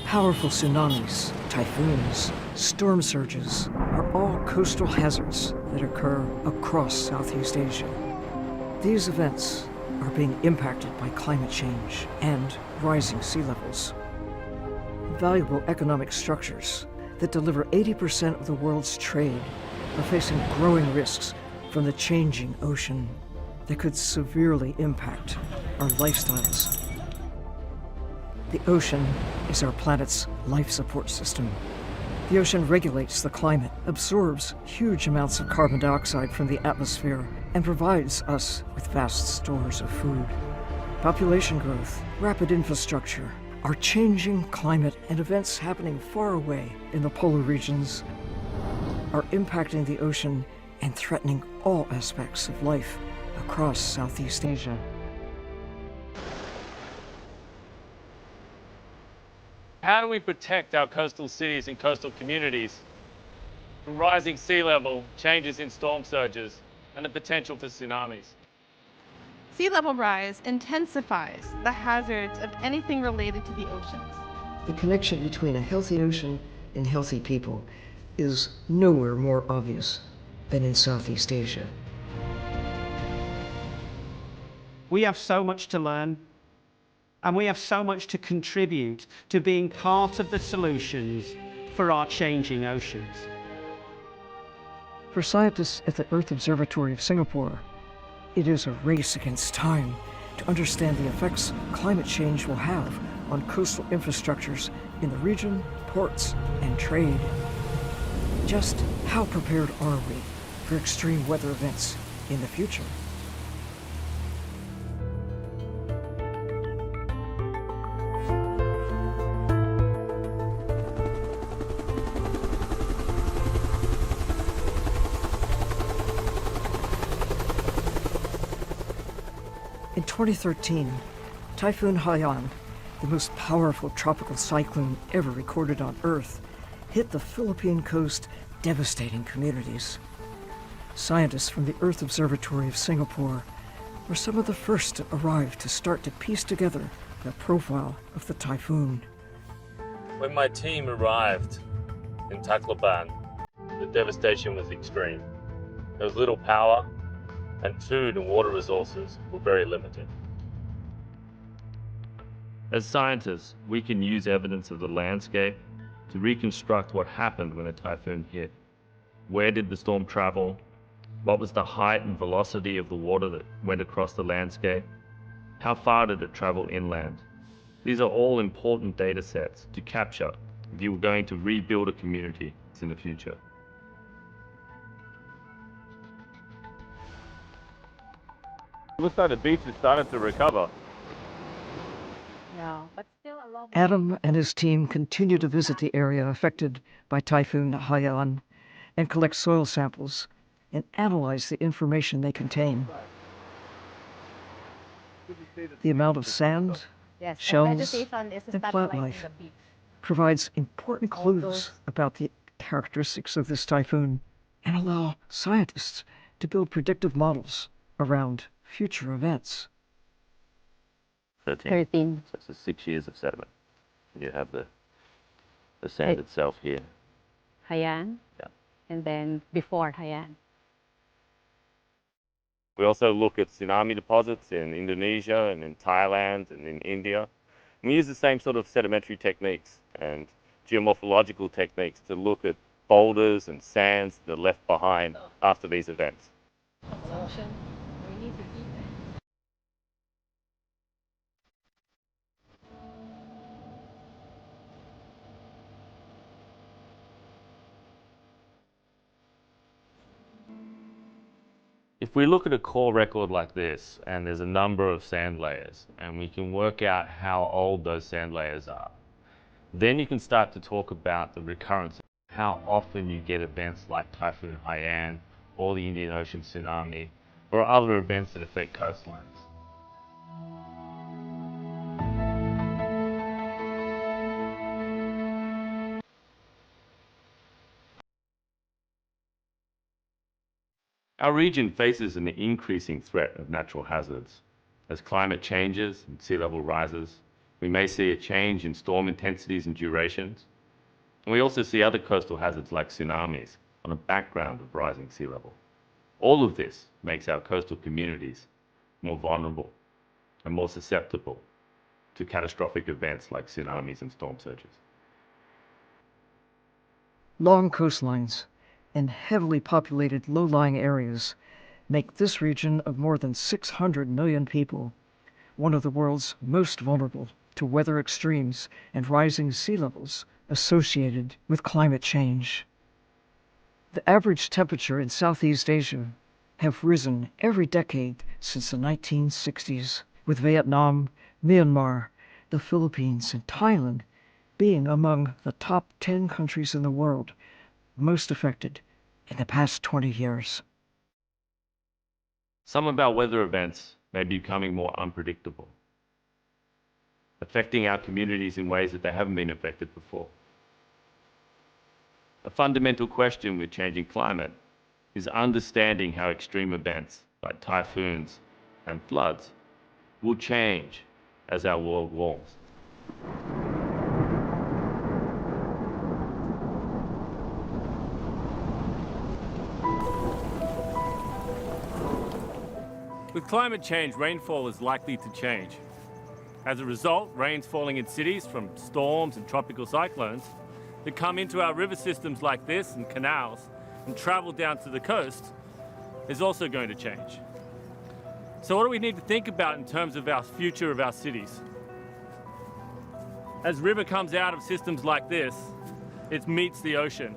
Powerful tsunamis, typhoons, storm surges are all coastal hazards that occur across Southeast Asia. These events are being impacted by climate change and rising sea levels. Valuable economic structures that deliver 80% of the world's trade are facing growing risks from the changing ocean that could severely impact our lifestyles. The ocean is our planet's life support system. The ocean regulates the climate, absorbs huge amounts of carbon dioxide from the atmosphere, and provides us with vast stores of food. Population growth, rapid infrastructure, our changing climate, and events happening far away in the polar regions are impacting the ocean and threatening all aspects of life across Southeast Asia. How do we protect our coastal cities and coastal communities from rising sea level, changes in storm surges, and the potential for tsunamis? Sea level rise intensifies the hazards of anything related to the oceans. The connection between a healthy ocean and healthy people is nowhere more obvious than in Southeast Asia. We have so much to learn, and we have so much to contribute to being part of the solutions for our changing oceans. For scientists at the Earth Observatory of Singapore, it is a race against time to understand the effects climate change will have on coastal infrastructures in the region, ports, and trade. Just how prepared are we for extreme weather events in the future? In 2013, Typhoon Haiyan, the most powerful tropical cyclone ever recorded on Earth, hit the Philippine coast, devastating communities. Scientists from the Earth Observatory of Singapore were some of the first to arrive to start to piece together the profile of the typhoon. When my team arrived in Tacloban, the devastation was extreme. There was little power, and food and water resources were very limited. As scientists, we can use evidence of the landscape to reconstruct what happened when a typhoon hit. Where did the storm travel? What was the height and velocity of the water that went across the landscape? How far did it travel inland? These are all important data sets to capture if you were going to rebuild a community in the future. It looks like the beach has started to recover. Yeah, but still a long Adam and his team continue to visit the area affected by Typhoon Haiyan and collect soil samples and analyze the information they contain. The amount of sand, yes, shells, vegetation is and stuck plant like life in the beach. provides important All clues those- about the characteristics of this typhoon and allow scientists to build predictive models around future events. 13. So it's 6 years of sediment. You have the sand itself here. Haiyan. Yeah. And then before Haiyan. We also look at tsunami deposits in Indonesia and in Thailand and in India. And we use the same sort of sedimentary techniques and geomorphological techniques to look at boulders and sands that are left behind after these events. Ocean. We need to eat it. If we look at a core record like this, and there's a number of sand layers, and we can work out how old those sand layers are, then you can start to talk about the recurrence, how often you get events like Typhoon Haiyan, or the Indian Ocean tsunami, or other events that affect coastlines. Our region faces an increasing threat of natural hazards. As climate changes and sea level rises, We may see a change in storm intensities and durations. And we also see other coastal hazards like tsunamis on a background of rising sea level. All of this makes our coastal communities more vulnerable and more susceptible to catastrophic events like tsunamis and storm surges. Long coastlines and heavily populated low-lying areas make this region of more than 600 million people one of the world's most vulnerable to weather extremes and rising sea levels associated with climate change. The average temperature in Southeast Asia have risen every decade since the 1960s, with Vietnam, Myanmar, the Philippines, and Thailand being among the top 10 countries in the world most affected in the past 20 years. Some of our weather events may be becoming more unpredictable, affecting our communities in ways that they haven't been affected before. A fundamental question with changing climate is understanding how extreme events like typhoons and floods will change as our world warms. With climate change, rainfall is likely to change. As a result, rains falling in cities from storms and tropical cyclones that come into our river systems like this and canals and travel down to the coast is also going to change. So what do we need to think about in terms of our future of our cities? As river comes out of systems like this, it meets the ocean.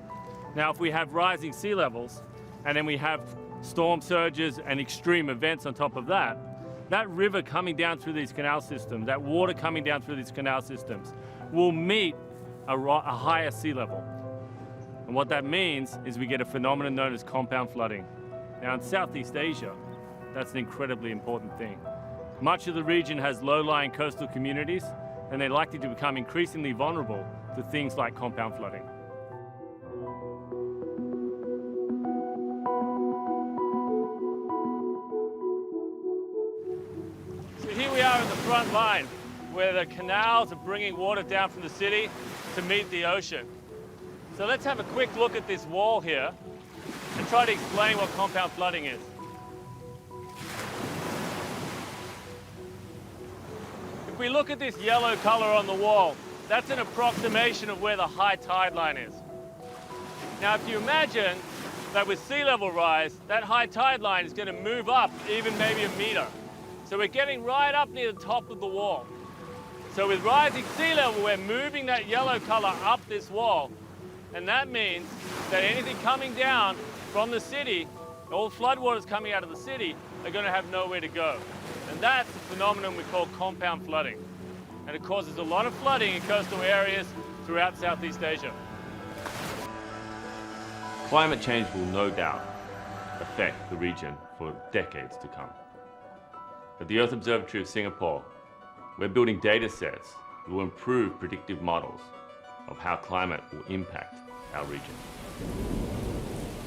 Now, if we have rising sea levels and then we have storm surges and extreme events on top of that, that river coming down through these canal systems, that water coming down through these canal systems will meet a higher sea level. And what that means is we get a phenomenon known as compound flooding. Now in Southeast Asia, that's an incredibly important thing. Much of the region has low-lying coastal communities, and they're likely to become increasingly vulnerable to things like compound flooding. So here we are in the front line, where the canals are bringing water down from the city to meet the ocean. So let's have a quick look at this wall here and try to explain what compound flooding is. If we look at this yellow color on the wall, that's an approximation of where the high tide line is. Now, if you imagine that with sea level rise, that high tide line is going to move up even maybe a meter. So we're getting right up near the top of the wall. So with rising sea level, we're moving that yellow color up this wall. And that means that anything coming down from the city, all floodwaters coming out of the city, are going to have nowhere to go. And that's the phenomenon we call compound flooding. And it causes a lot of flooding in coastal areas throughout Southeast Asia. Climate change will no doubt affect the region for decades to come. At the Earth Observatory of Singapore, we're building data sets that will improve predictive models of how climate will impact our region.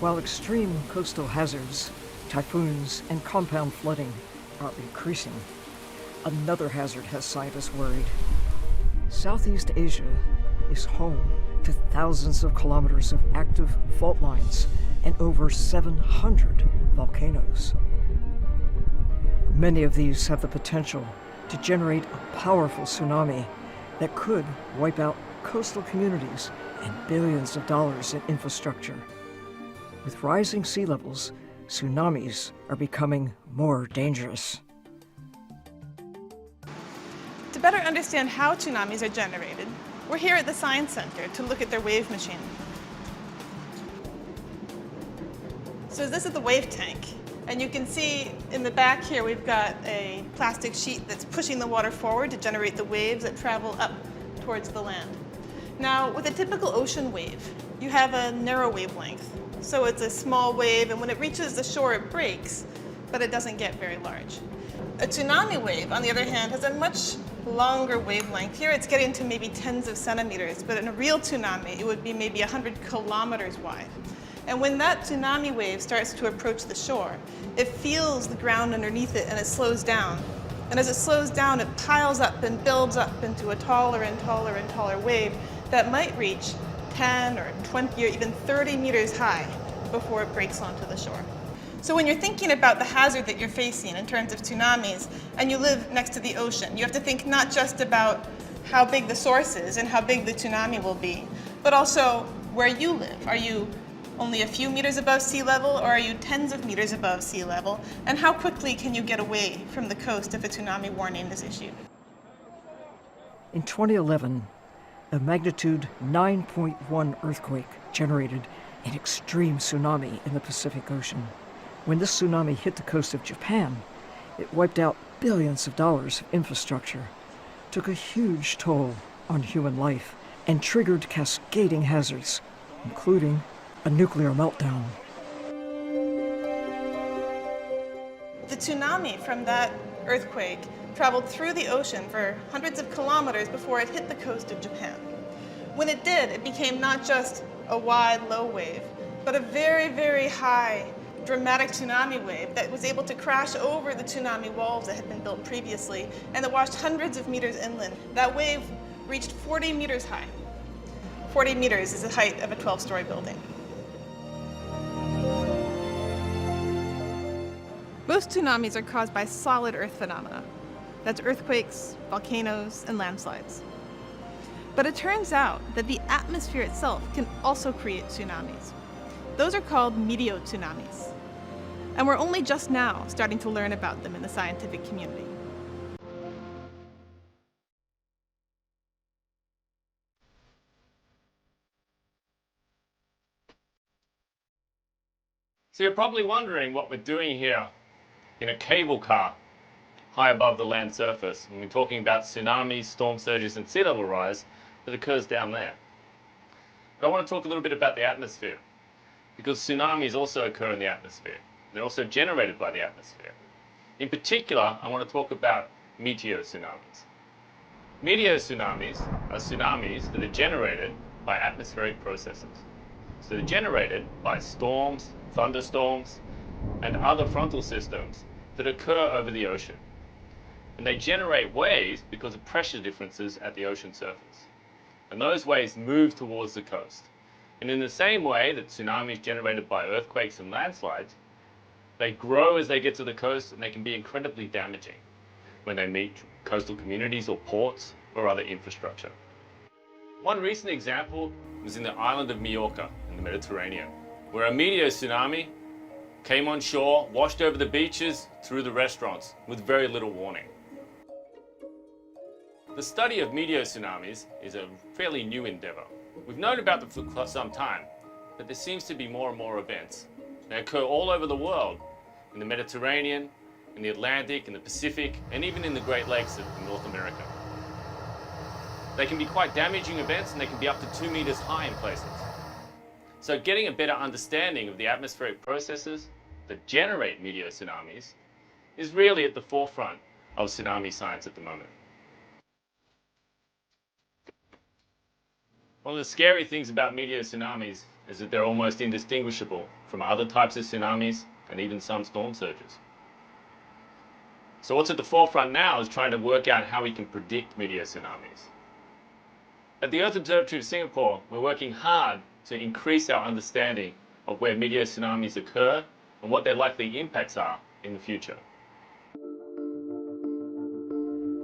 While extreme coastal hazards, typhoons, and compound flooding are increasing, another hazard has scientists worried. Southeast Asia is home to thousands of kilometers of active fault lines and over 700 volcanoes. Many of these have the potential to generate a powerful tsunami that could wipe out coastal communities and billions of dollars in infrastructure. With rising sea levels, tsunamis are becoming more dangerous. To better understand how tsunamis are generated, we're here at the Science Center to look at their wave machine. So this is the wave tank. And you can see in the back here, we've got a plastic sheet that's pushing the water forward to generate the waves that travel up towards the land. Now, with a typical ocean wave, you have a narrow wavelength. So it's a small wave, and when it reaches the shore, it breaks, but it doesn't get very large. A tsunami wave, on the other hand, has a much longer wavelength. Here it's getting to maybe tens of centimeters, but in a real tsunami, it would be maybe 100 kilometers wide. And when that tsunami wave starts to approach the shore, it feels the ground underneath it and it slows down. And as it slows down, it piles up and builds up into a taller and taller and taller wave that might reach 10 or 20 or even 30 meters high before it breaks onto the shore. So when you're thinking about the hazard that you're facing in terms of tsunamis, and you live next to the ocean, you have to think not just about how big the source is and how big the tsunami will be, but also where you live. Are you only a few meters above sea level, or are you tens of meters above sea level? And how quickly can you get away from the coast if a tsunami warning is issued? In 2011, a magnitude 9.1 earthquake generated an extreme tsunami in the Pacific Ocean. When this tsunami hit the coast of Japan, it wiped out billions of dollars of infrastructure, took a huge toll on human life, and triggered cascading hazards, including a nuclear meltdown. The tsunami from that earthquake traveled through the ocean for hundreds of kilometers before it hit the coast of Japan. When it did, it became not just a wide, low wave, but a very, very high, dramatic tsunami wave that was able to crash over the tsunami walls that had been built previously and that washed hundreds of meters inland. That wave reached 40 meters high. 40 meters is the height of a 12-story building. Most tsunamis are caused by solid earth phenomena. That's earthquakes, volcanoes, and landslides. But it turns out that the atmosphere itself can also create tsunamis. Those are called meteotsunamis. And we're only just now starting to learn about them in the scientific community. So you're probably wondering what we're doing here in a cable car high above the land surface when we're talking about tsunamis, storm surges, and sea level rise that occurs down there. But I want to talk a little bit about the atmosphere, because tsunamis also occur in the atmosphere. They're also generated by the atmosphere. In particular, I want to talk about meteotsunamis. Meteotsunamis are tsunamis that are generated by atmospheric processes. So they're generated by storms, thunderstorms, and other frontal systems that occur over the ocean. And they generate waves because of pressure differences at the ocean surface. And those waves move towards the coast. And in the same way that tsunamis generated by earthquakes and landslides, they grow as they get to the coast, and they can be incredibly damaging when they meet coastal communities or ports or other infrastructure. One recent example was in the island of Majorca in the Mediterranean, where a meteotsunami came on shore, washed over the beaches, through the restaurants with very little warning. The study of meteotsunamis is a fairly new endeavor. We've known about them for some time, but there seems to be more and more events. They occur all over the world, in the Mediterranean, in the Atlantic, in the Pacific, and even in the Great Lakes of North America. They can be quite damaging events, and they can be up to 2 meters high in places. So getting a better understanding of the atmospheric processes that generate meteotsunamis is really at the forefront of tsunami science at the moment. One of the scary things about meteotsunamis is that they're almost indistinguishable from other types of tsunamis and even some storm surges. So what's at the forefront now is trying to work out how we can predict meteotsunamis. At the Earth Observatory of Singapore, we're working hard to increase our understanding of where meteotsunamis occur and what their likely impacts are in the future.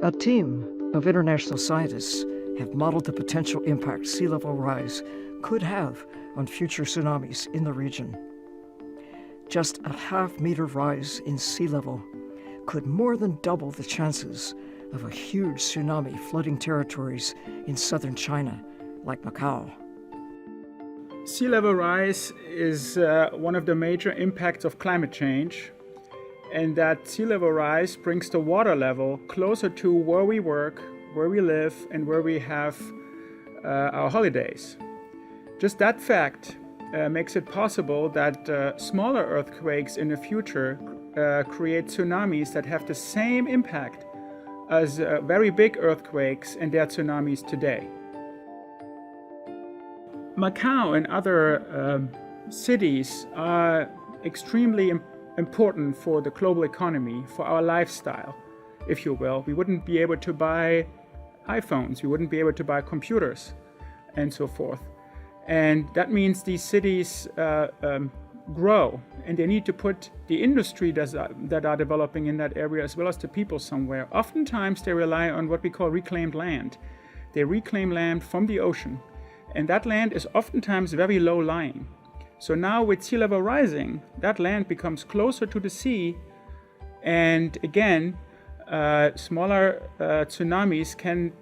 A team of international scientists have modeled the potential impact sea level rise could have on future tsunamis in the region. Just a half-meter rise in sea level could more than double the chances of a huge tsunami flooding territories in southern China, like Macau. Sea level rise is one of the major impacts of climate change, and that sea level rise brings the water level closer to where we work, where we live, and where we have our holidays. Just that fact makes it possible that smaller earthquakes in the future create tsunamis that have the same impact as very big earthquakes and their tsunamis today. Macau and other cities are extremely important for the global economy, for our lifestyle. if you will. We wouldn't be able to buy iPhones, we wouldn't be able to buy computers, and so forth. And that means these cities grow, and they need to put the industry that are developing in that area as well as the people somewhere. Oftentimes they rely on what we call reclaimed land. They reclaim land from the ocean, and that land is oftentimes very low lying. So now with sea level rising, that land becomes closer to the sea, and again, smaller tsunamis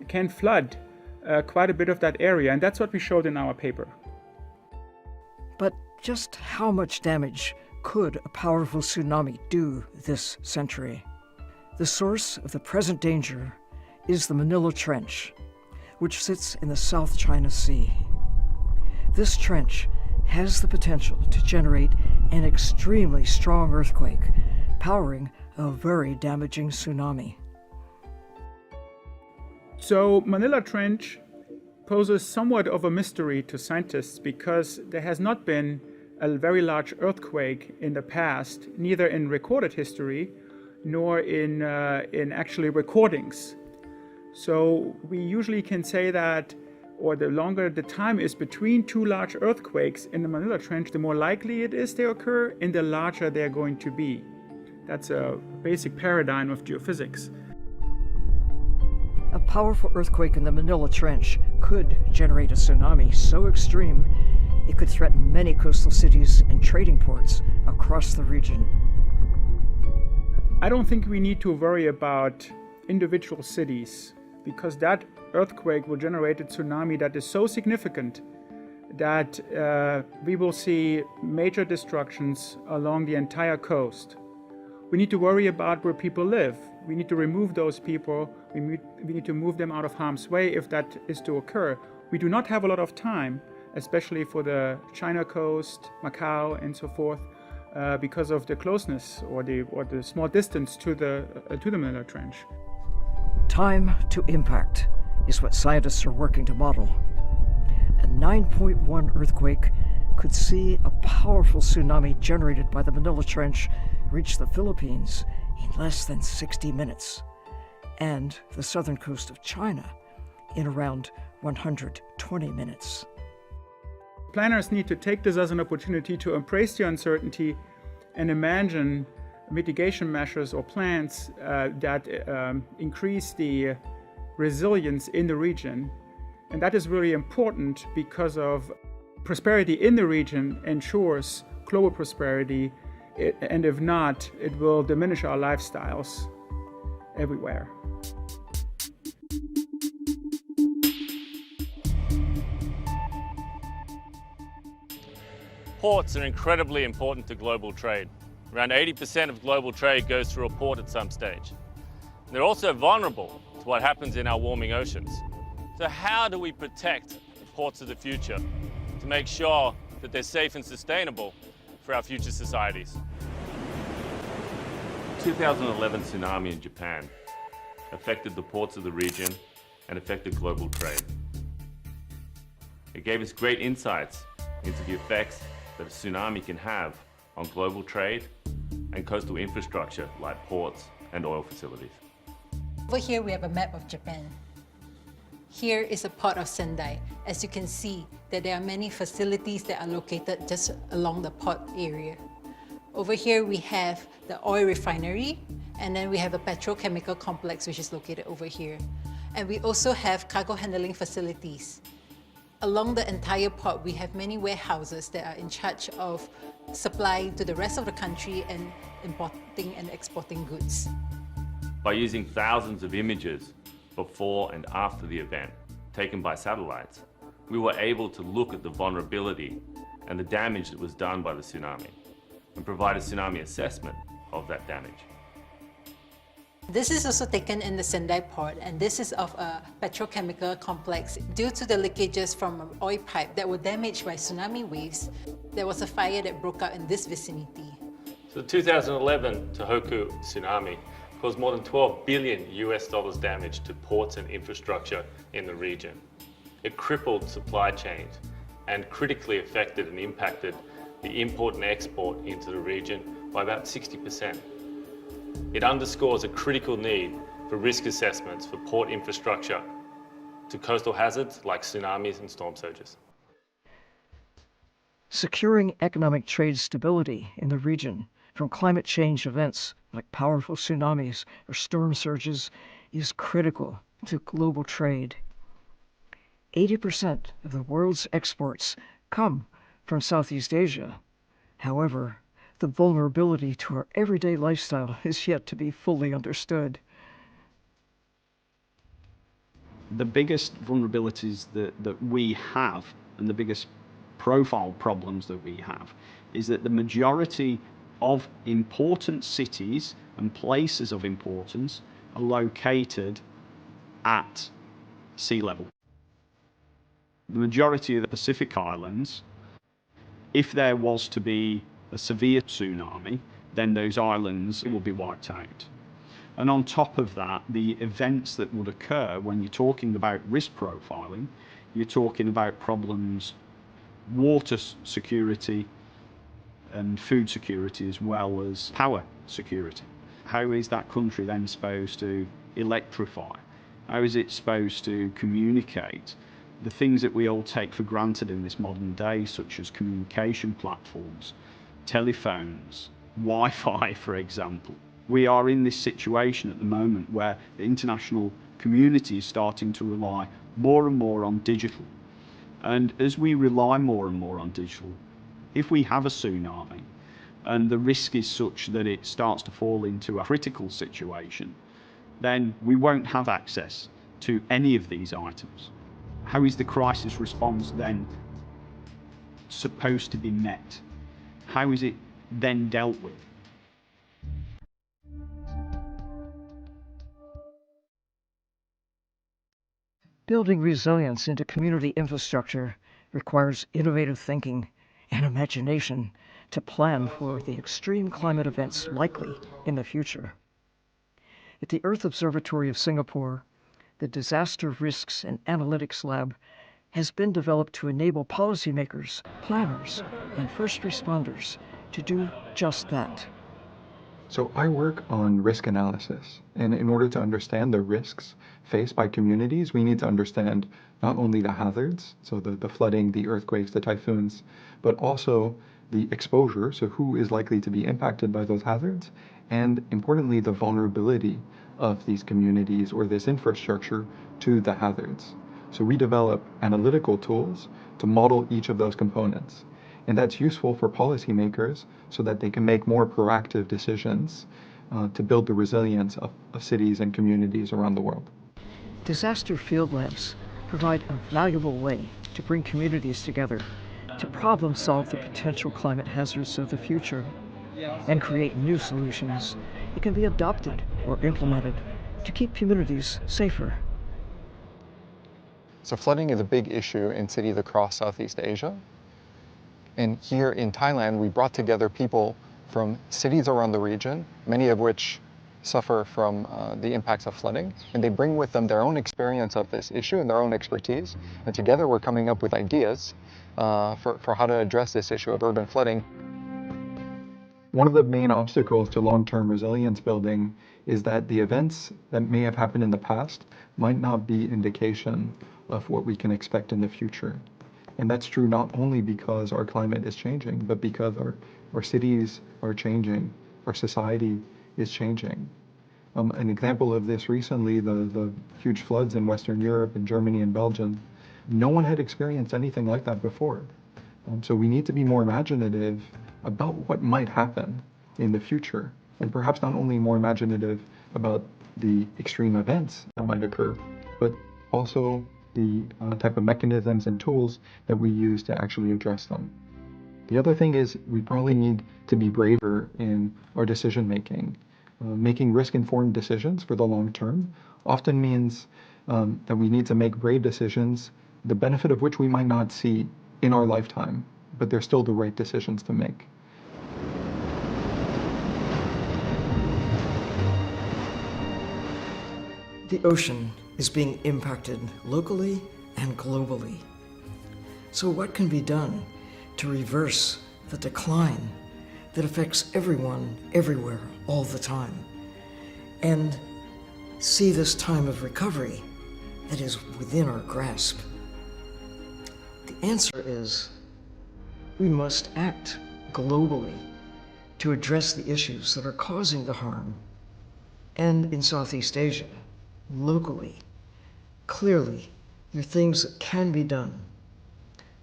can flood quite a bit of that area, and that's what we showed in our paper. But just how much damage could a powerful tsunami do this century? The source of the present danger is the Manila Trench, which sits in the South China Sea. This trench has the potential to generate an extremely strong earthquake, powering a very damaging tsunami. So Manila Trench poses somewhat of a mystery to scientists because there has not been a very large earthquake in the past, neither in recorded history nor in actually recordings. So we usually can say that, or the longer the time is between two large earthquakes in the Manila Trench, the more likely it is they occur and the larger they're going to be. That's a basic paradigm of geophysics. A powerful earthquake in the Manila Trench could generate a tsunami so extreme it could threaten many coastal cities and trading ports across the region. I don't think we need to worry about individual cities, because that earthquake will generate a tsunami that is so significant that we will see major destructions along the entire coast. We need to worry about where people live. We need to remove those people. We need to move them out of harm's way if that is to occur. We do not have a lot of time, especially for the China coast, Macau, and so forth, because of the closeness or the small distance to the Manila Trench. Time to impact is what scientists are working to model. A 9.1 earthquake could see a powerful tsunami generated by the Manila Trench reach the Philippines in less than 60 minutes, and the southern coast of China in around 120 minutes. Planners need to take this as an opportunity to embrace the uncertainty and imagine mitigation measures or plans that increase the resilience in the region. And that is really important because of prosperity in the region ensures global prosperity, and if not, it will diminish our lifestyles everywhere. Ports are incredibly important to global trade. Around 80% of global trade goes through a port at some stage. They're also vulnerable to what happens in our warming oceans. So how do we protect the ports of the future to make sure that they're safe and sustainable for our future societies? 2011 tsunami in Japan affected the ports of the region and affected global trade. It gave us great insights into the effects that a tsunami can have on global trade and coastal infrastructure like ports and oil facilities. Over here we have a map of Japan. Here is a port of Sendai. As you can see, that there are many facilities that are located just along the port area. Over here we have the oil refinery, and then we have a petrochemical complex which is located over here. And we also have cargo handling facilities. Along the entire port, we have many warehouses that are in charge of supplying to the rest of the country and importing and exporting goods. By using thousands of images before and after the event, taken by satellites, we were able to look at the vulnerability and the damage that was done by the tsunami and provide a tsunami assessment of that damage. This is also taken in the Sendai port, and this is of a petrochemical complex. Due to the leakages from an oil pipe that were damaged by tsunami waves, there was a fire that broke out in this vicinity. So the 2011 Tohoku tsunami caused more than $12 billion damage to ports and infrastructure in the region. It crippled supply chains and critically affected and impacted the import and export into the region by about 60%. It underscores a critical need for risk assessments for port infrastructure to coastal hazards like tsunamis and storm surges. Securing economic trade stability in the region from climate change events like powerful tsunamis or storm surges is critical to global trade. 80% of the world's exports come from Southeast Asia. However, the vulnerability to our everyday lifestyle is yet to be fully understood. The biggest vulnerabilities that we have, and the biggest profile problems that we have, is that the majority of important cities and places of importance are located at sea level. The majority of the Pacific Islands, if there was to be a severe tsunami, then those islands will be wiped out. And on top of that, the events that would occur when you're talking about risk profiling, you're talking about problems, water security and food security, as well as power security. How is that country then supposed to electrify? How is it supposed to communicate? The things that we all take for granted in this modern day, such as communication platforms, telephones, Wi-Fi, for example. We are in this situation at the moment where the international community is starting to rely more and more on digital. And as we rely more and more on digital, if we have a tsunami and the risk is such that it starts to fall into a critical situation, then we won't have access to any of these items. How is the crisis response then supposed to be met? How is it then dealt with? Building resilience into community infrastructure requires innovative thinking and imagination to plan for the extreme climate events likely in the future. At the Earth Observatory of Singapore, the Disaster Risks and Analytics Lab has been developed to enable policymakers, planners, and first responders to do just that. So I work on risk analysis, and in order to understand the risks faced by communities, we need to understand not only the hazards, so the flooding, the earthquakes, the typhoons, but also the exposure, so who is likely to be impacted by those hazards, and importantly, the vulnerability of these communities or this infrastructure to the hazards. So we develop analytical tools to model each of those components. And that's useful for policymakers so that they can make more proactive decisions to build the resilience of cities and communities around the world. Disaster field labs provide a valuable way to bring communities together to problem solve the potential climate hazards of the future and create new solutions that can be adopted or implemented to keep communities safer. So flooding is a big issue in cities across Southeast Asia. And here in Thailand, we brought together people from cities around the region, many of which suffer from the impacts of flooding. And they bring with them their own experience of this issue and their own expertise. And together we're coming up with ideas for how to address this issue of urban flooding. One of the main obstacles to long-term resilience building is that the events that may have happened in the past might not be indication of what we can expect in the future. And that's true not only because our climate is changing, but because our cities are changing, our society is changing. An example of this recently, the huge floods in Western Europe, in Germany and Belgium, no one had experienced anything like that before. So we need to be more imaginative about what might happen in the future, and perhaps not only more imaginative about the extreme events that might occur, but also the type of mechanisms and tools that we use to actually address them. The other thing is we probably need to be braver in our decision making. Making risk-informed decisions for the long term often means that we need to make brave decisions, the benefit of which we might not see in our lifetime, but they're still the right decisions to make. The ocean is being impacted locally and globally. So what can be done to reverse the decline that affects everyone, everywhere, all the time? And see this time of recovery that is within our grasp? The answer is we must act globally to address the issues that are causing the harm, and in Southeast Asia, locally. Clearly, there are things that can be done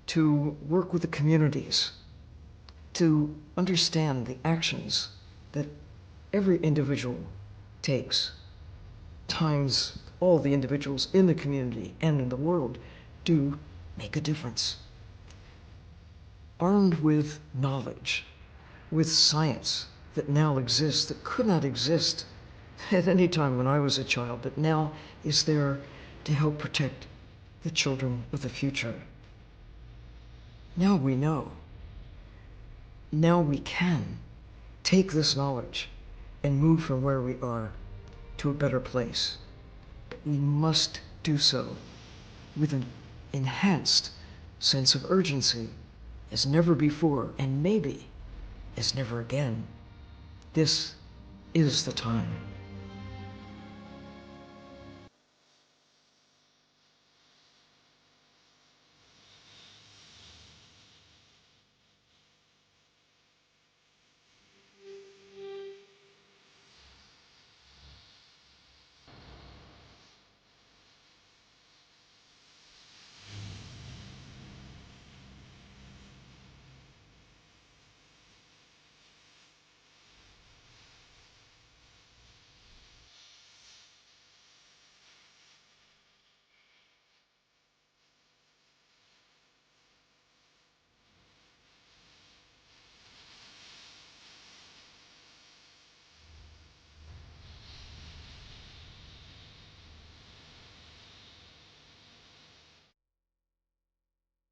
to work with the communities, to understand the actions that every individual takes, times all the individuals in the community and in the world do make a difference. Armed with knowledge, with science that now exists, that could not exist at any time when I was a child, but now is there to help protect the children of the future. Now we know. Now we can take this knowledge and move from where we are to a better place. We must do so with an enhanced sense of urgency as never before, and maybe as never again. This is the time.